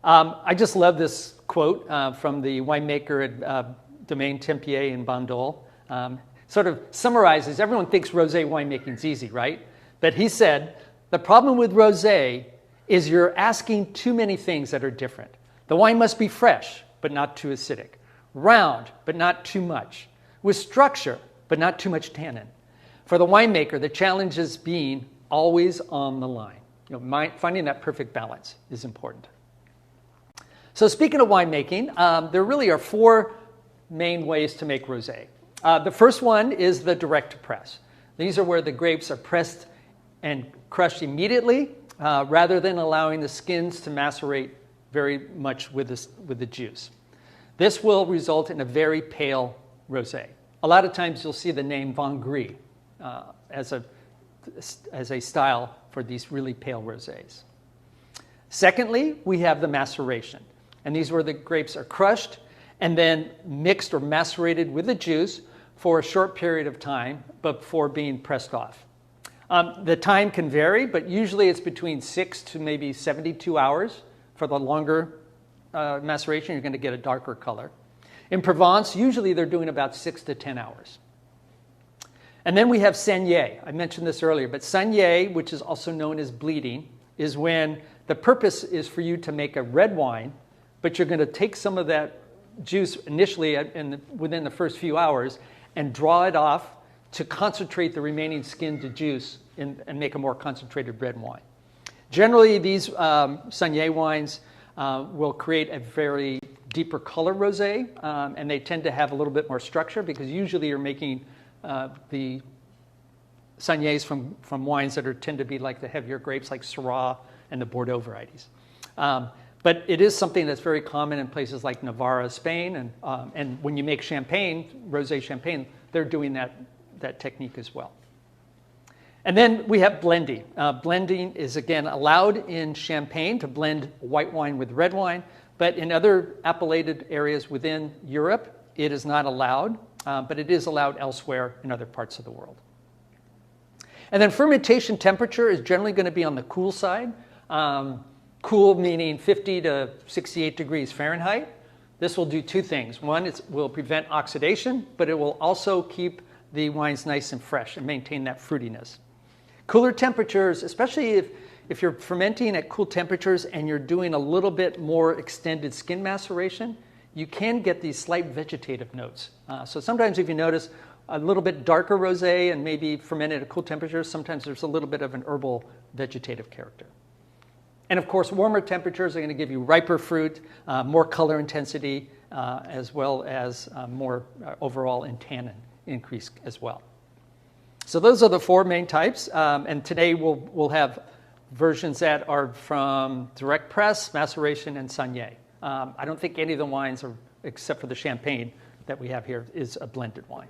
I just love this quote from the winemaker at Domaine Tempier in Bandol. Sort of summarizes, everyone thinks rosé winemaking is easy, right? But he said, the problem with rosé is you're asking too many things that are different. The wine must be fresh, but not too acidic. Round, but not too much. With structure, but not too much tannin. For the winemaker, the challenge is being always on the line. Finding that perfect balance is important. So speaking of winemaking, there really are four main ways to make rosé. The first one is the direct press. These are where the grapes are pressed and crushed immediately, rather than allowing the skins to macerate very much with the juice. This will result in a very pale rosé. A lot of times you'll see the name Vin Gris as a style for these really pale rosés. Secondly, we have the maceration. And these where the grapes are crushed and then mixed or macerated with the juice for a short period of time before being pressed off. The time can vary, but usually it's between 6 to maybe 72 hours. For the longer maceration, you're going to get a darker color. In Provence, usually they're doing about 6 to 10 hours. And then we have saignée. I mentioned this earlier, but saignée, which is also known as bleeding, is when the purpose is for you to make a red wine, but you're going to take some of that juice initially within the first few hours and draw it off to concentrate the remaining skin to juice and make a more concentrated red wine. Generally, these saignée wines will create a very deeper color rosé, and they tend to have a little bit more structure because usually you're making the saignés from wines that tend to be like the heavier grapes like Syrah and the Bordeaux varieties. But it is something that's very common in places like Navarra, Spain, and when you make champagne, rosé champagne, they're doing that technique as well. And then we have blending. Blending is, again, allowed in Champagne to blend white wine with red wine, but in other appellated areas within Europe, it is not allowed, but it is allowed elsewhere in other parts of the world. And then fermentation temperature is generally going to be on the cool side. Cool meaning 50 to 68 degrees Fahrenheit. This will do two things. One, it will prevent oxidation, but it will also keep the wines nice and fresh and maintain that fruitiness. Cooler temperatures, especially if you're fermenting at cool temperatures and you're doing a little bit more extended skin maceration, you can get these slight vegetative notes. So sometimes if you notice a little bit darker rosé and maybe fermented at cool temperatures, sometimes there's a little bit of an herbal vegetative character. And of course, warmer temperatures are going to give you riper fruit, more color intensity, as well as more overall in tannin increase as well. So those are the four main types, and today we'll have versions that are from direct press, maceration, and saignée. I don't think any of the wines, except for the champagne that we have here, is a blended wine.